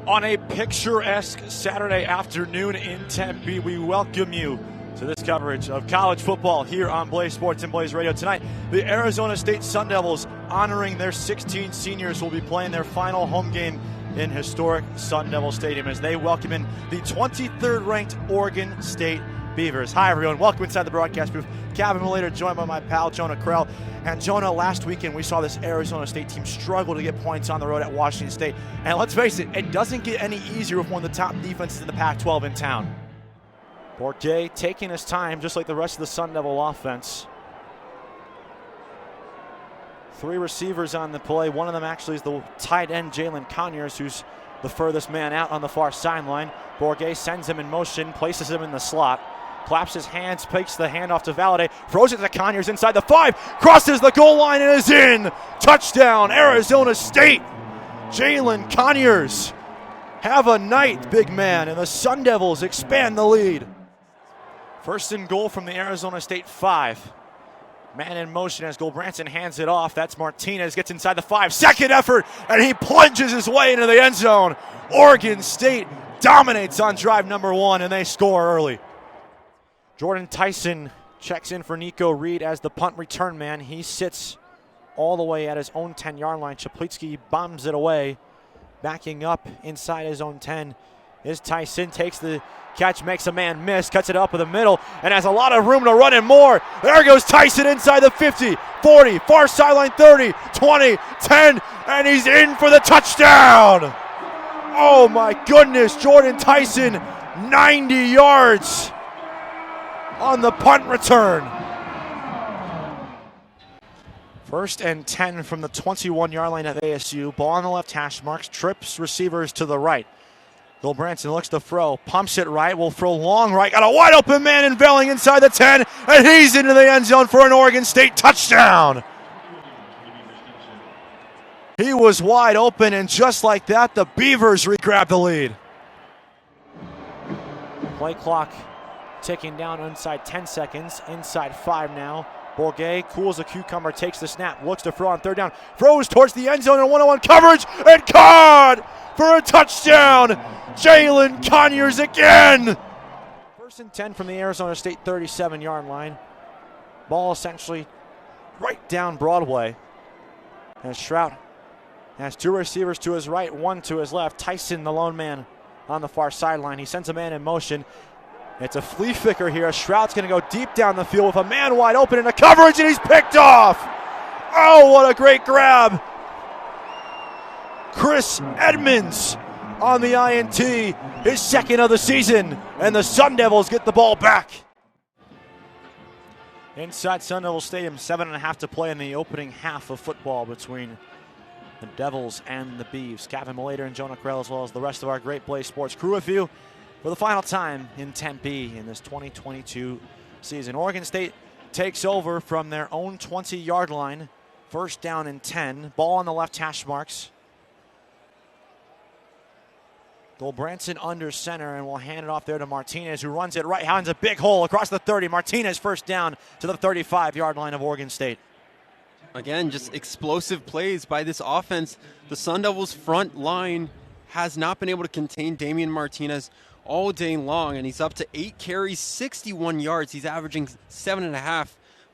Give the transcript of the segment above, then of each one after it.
On a picturesque Saturday afternoon in Tempe, we welcome you to this coverage of college football here on Blaze Sports and Blaze Radio. Tonight, the Arizona State Sun Devils, honoring their 16 seniors, will be playing their final home game in historic Sun Devil Stadium as they welcome in the 23rd ranked Oregon State Beavers. Hi everyone, welcome inside the broadcast booth. Cavan Malayter joined by my pal Jonah Krell. And Jonah, last weekend we saw this Arizona State team struggle to get points on the road at Washington State. And let's face it, it doesn't get any easier with one of the top defenses in the Pac-12 in town. Bourget taking his time just like the rest of the Sun Devil offense. Three receivers on the play. One of them actually is the tight end Jalen Conyers, who's the furthest man out on the far sideline. Bourget sends him in motion, places him in the slot. Claps his hands, takes the handoff to Valladay, throws it to Conyers inside the 5, crosses the goal line and is in. Touchdown, Arizona State. Jalen Conyers. Have a night, big man, and the Sun Devils expand the lead. First and goal from the Arizona State 5. Man in motion as Gulbranson hands it off. That's Martinez, gets inside the 5. Second effort, and he plunges his way into the end zone. Oregon State dominates on drive number 1, and they score early. Jordan Tyson checks in for Nico Reed as the punt return man. He sits all the way at his own 10-yard line. Chaplitsky bombs it away. Backing up inside his own 10 is Tyson. Takes the catch, makes a man miss, cuts it up in the middle, and has a lot of room to run and more. There goes Tyson inside the 50, 40, far sideline 30, 20, 10, and he's in for the touchdown. Oh my goodness, Jordan Tyson, 90 yards on the punt return. First and 10 from the 21-yard line of ASU. Ball on the left hash marks, trips receivers to the right. Gulbranson looks to throw, pumps it right, will throw long right. Got a wide open man in Velling inside the 10, and he's into the end zone for an Oregon State touchdown. He was wide open, and just like that, the Beavers re-grab the lead. Play clock ticking down inside 10 seconds, inside 5 now. Bourget cools a cucumber, takes the snap, looks to throw on third down, throws towards the end zone in one-on-one coverage, and caught for a touchdown. Jalen Conyers again. First and 10 from the Arizona State 37-yard line. Ball essentially right down Broadway. And Strout has two receivers to his right, one to his left. Tyson, the lone man on the far sideline. He sends a man in motion. It's a flea flicker here. Strout's going to go deep down the field with a man wide open in the coverage, and he's picked off. Oh, what a great grab. Chris Edmonds on the INT, his second of the season, and the Sun Devils get the ball back. Inside Sun Devil Stadium, 7.5 to play in the opening half of football between the Devils and the Beavs. Cavan Malayter and Jonah Krell, as well as the rest of our great Blaze Sports crew with you for the final time in Tempe in this 2022 season. Oregon State takes over from their own 20-yard line. First down and 10. Ball on the left hash marks. Gulbranson under center, and will hand it off there to Martinez, who runs it right, finds a big hole across the 30. Martinez first down to the 35-yard line of Oregon State. Again, just explosive plays by this offense. The Sun Devils' front line has not been able to contain Damian Martinez all day long, and he's up to 8 carries, 61 yards. He's averaging 7.5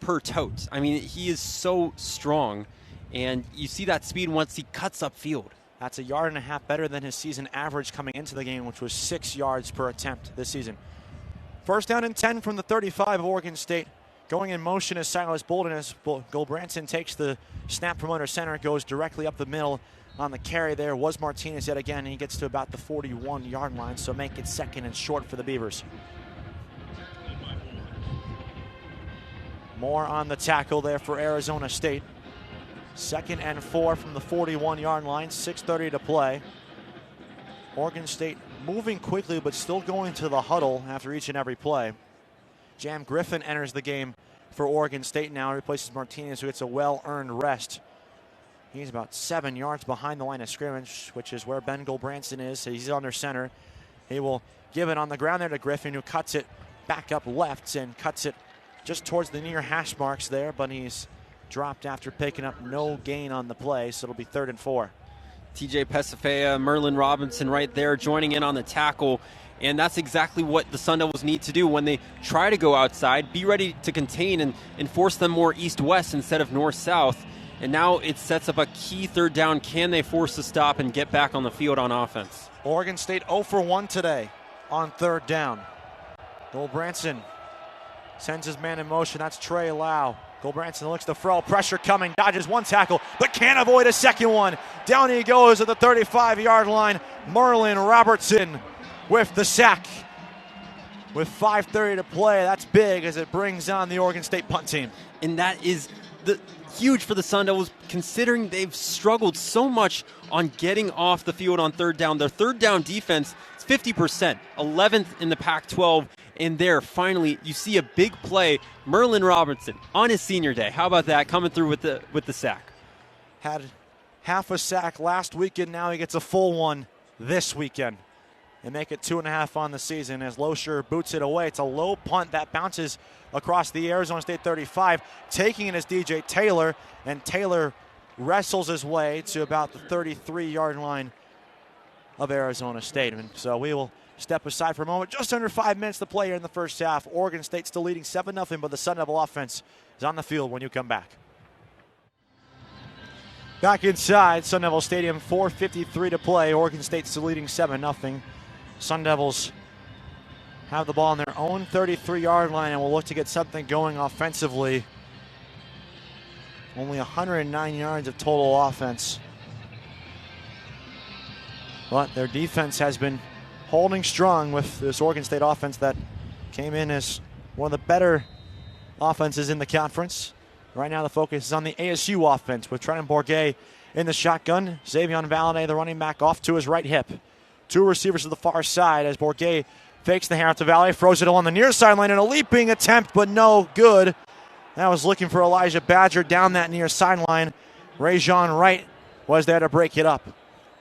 per tote. I mean, he is so strong, and you see that speed once he cuts upfield. That's 1.5 yards better than his season average coming into the game, which was 6 yards per attempt this season. First down and 10 from the 35 of Oregon State. Going in motion is Silas Bolden as Gulbranson takes the snap from under center, goes directly up the middle. On the carry there was Martinez yet again, and he gets to about the 41-yard line, so make it second and short for the Beavers. More on the tackle there for Arizona State. Second and 4 from the 41-yard line, 6:30 to play. Oregon State moving quickly, but still going to the huddle after each and every play. Jam Griffin enters the game for Oregon State now, replaces Martinez, who gets a well-earned rest. He's about 7 yards behind the line of scrimmage, which is where Ben Gulbranson is. He's under center. He will give it on the ground there to Griffin, who cuts it back up left and cuts it just towards the near hash marks there, but he's dropped after picking up no gain on the play, so it'll be 3rd and 4. TJ Pesafea, Merlin Robinson right there joining in on the tackle. And that's exactly what the Sun Devils need to do when they try to go outside. Be ready to contain and force them more east-west instead of north-south. And now it sets up a key third down. Can they force the stop and get back on the field on offense? Oregon State 0 for 1 today on third down. Gulbranson sends his man in motion. That's Trey Lau. Gulbranson looks to throw. Pressure coming. Dodges one tackle, but can't avoid a second one. Down he goes at the 35-yard line. Merlin Robertson with the sack. With 5:30 to play, that's big as it brings on the Oregon State punt team. And that is huge for the Sun Devils, considering they've struggled so much on getting off the field on third down. Their third down defense is 50%, 11th in the Pac-12. And there, finally, you see a big play. Merlin Robertson on his senior day. How about that, coming through with the sack? Had half a sack last weekend. Now he gets a full one this weekend. And make it 2.5 on the season as Loescher boots it away. It's a low punt that bounces across the Arizona State 35. Taking it is DJ Taylor, and Taylor wrestles his way to about the 33-yard line of Arizona State. And so we will step aside for a moment. Just under 5 minutes to play here in the first half. Oregon State still leading 7-0, but the Sun Devil offense is on the field when you come back. Back inside Sun Devil Stadium, 4:53 to play. Oregon State still leading 7-0. Sun Devils have the ball on their own 33-yard line and will look to get something going offensively. Only 109 yards of total offense. But their defense has been holding strong with this Oregon State offense that came in as one of the better offenses in the conference. Right now the focus is on the ASU offense with Trenton Bourget in the shotgun. Xavion Valladay, the running back, off to his right hip. Two receivers to the far side as Bourget fakes the handoff to Valladay, throws it along the near sideline in a leaping attempt, but no good. That was looking for Elijah Badger down that near sideline. Rajon Wright was there to break it up.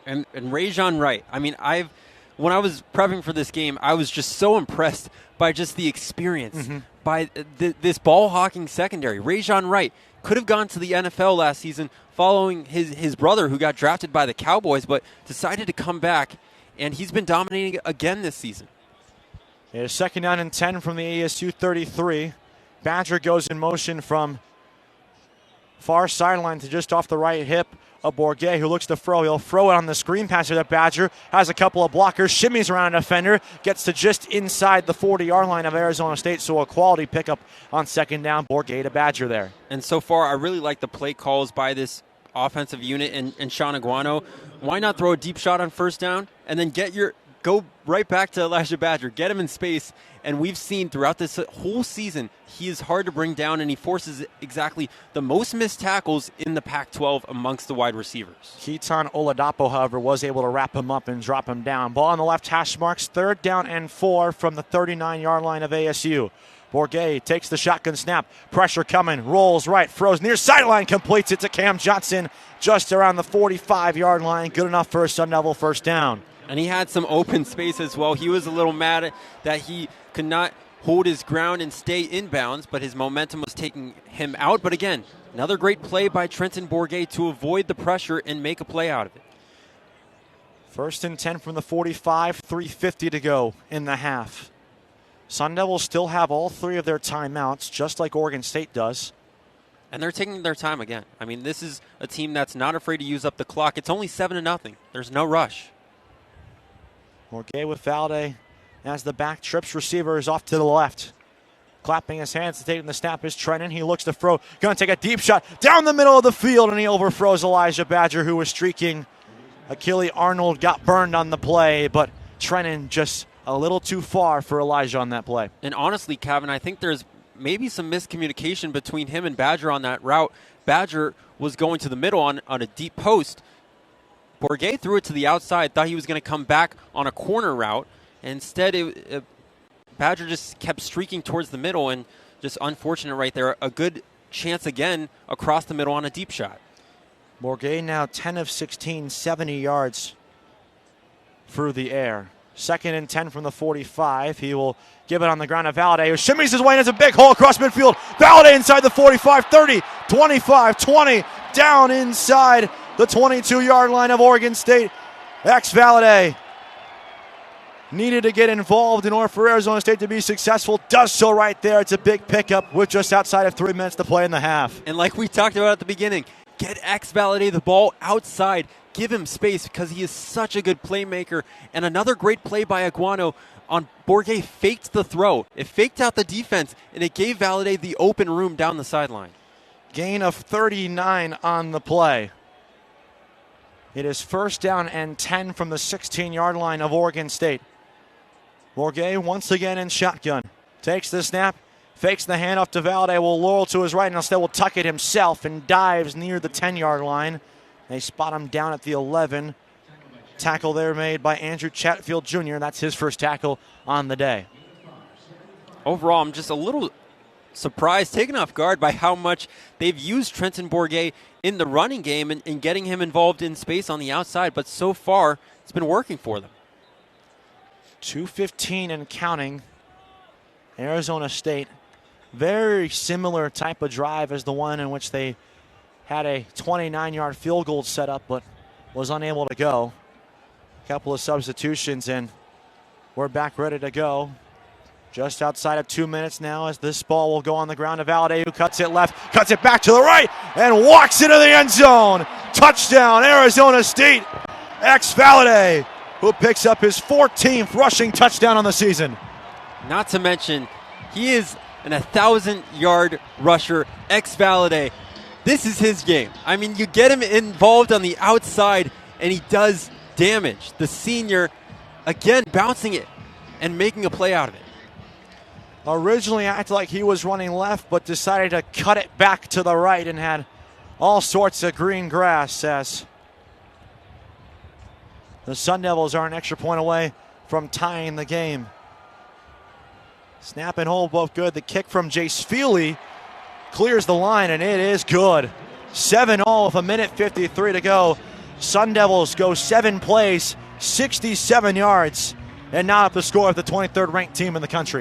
And Rajon Wright, I mean, when I was prepping for this game, I was just so impressed by just the experience, by this ball-hawking secondary. Rajon Wright could have gone to the NFL last season following his brother who got drafted by the Cowboys, but decided to come back, and he's been dominating again this season. It is 2nd down and 10 from the ASU 33. Badger goes in motion from far sideline to just off the right hip of Bourget, who looks to throw. He'll throw it on the screen pass to Badger. Has a couple of blockers, shimmies around a defender, gets to just inside the 40-yard line of Arizona State, so a quality pickup on 2nd down. Bourget to Badger there. And so far, I really like the play calls by this offensive unit and Sean Aguano. Why not throw a deep shot on 1st down and then go right back to Elijah Badger, get him in space, and we've seen throughout this whole season he is hard to bring down, and he forces exactly the most missed tackles in the Pac-12 amongst the wide receivers. Keaton Oladapo, however, was able to wrap him up and drop him down. Ball on the left hash marks, 3rd down and 4 from the 39-yard line of ASU. Bourget takes the shotgun snap, pressure coming, rolls right, throws near sideline, completes it to Cam Johnson just around the 45-yard line. Good enough for a Sun Devil 1st down. And he had some open space as well. He was a little mad that he could not hold his ground and stay inbounds, but his momentum was taking him out. But again, another great play by Trenton Bourget to avoid the pressure and make a play out of it. 1st and 10 from the 45, 3:50 to go in the half. Sun Devils still have all 3 of their timeouts, just like Oregon State does. And they're taking their time again. I mean, this is a team that's not afraid to use up the clock. It's only 7-0. There's no rush. Bourget with Valladay as the back trips. Receiver is off to the left. Clapping his hands to take the snap is Trenton. He looks to throw. Going to take a deep shot down the middle of the field, and he overthrows Elijah Badger, who was streaking. Achille Arnold got burned on the play, but Trenton just a little too far for Elijah on that play. And honestly, Cavan, I think there's maybe some miscommunication between him and Badger on that route. Badger was going to the middle on a deep post. Bourget threw it to the outside, thought he was going to come back on a corner route. Instead, Badger just kept streaking towards the middle, and just unfortunate right there. A good chance again across the middle on a deep shot. Bourget now 10 of 16, 70 yards through the air. 2nd and 10 from the 45. He will give it on the ground to Valladay, who shimmies his way into a big hole across midfield. Valladay inside the 45, 30, 25, 20, down inside the 22-yard line of Oregon State. Valade needed to get involved in order for Arizona State to be successful. Does so right there. It's a big pickup with just outside of 3 minutes to play in the half. And like we talked about at the beginning, get Valade the ball outside. Give him space because he is such a good playmaker. And another great play by Aguano on Bourget faked the throw. It faked out the defense, and it gave Valade the open room down the sideline. Gain of 39 on the play. It is first down and 10 from the 16-yard line of Oregon State. Bourget once again in shotgun. Takes the snap, fakes the handoff to Valade, will roll to his right, and instead will tuck it himself and dives near the 10-yard line. They spot him down at the 11. Tackle there made by Andrew Chatfield Jr. That's his first tackle on the day. Overall, I'm just a little surprised, taken off guard by how much they've used Trenton Bourget in the running game and getting him involved in space on the outside. But so far, it's been working for them. 2:15 and counting. Arizona State, very similar type of drive as the one in which they had a 29-yard field goal set up but was unable to go. A couple of substitutions and we're back ready to go. Just outside of 2 minutes now as this ball will go on the ground to Valade, who cuts it left, cuts it back to the right, and walks into the end zone. Touchdown, Arizona State. Valade, who picks up his 14th rushing touchdown on the season. Not to mention, he is an 1,000-yard rusher, Valade. This is his game. I mean, you get him involved on the outside, and he does damage. The senior, again, bouncing it and making a play out of it. Originally acted like he was running left, but decided to cut it back to the right and had all sorts of green grass as the Sun Devils are an extra point away from tying the game. Snap and hold both good. The kick from Jace Feely clears the line, and it is good. 7-all with 1:53 to go. Sun Devils go 7 plays, 67 yards, and now up the score of the 23rd ranked team in the country.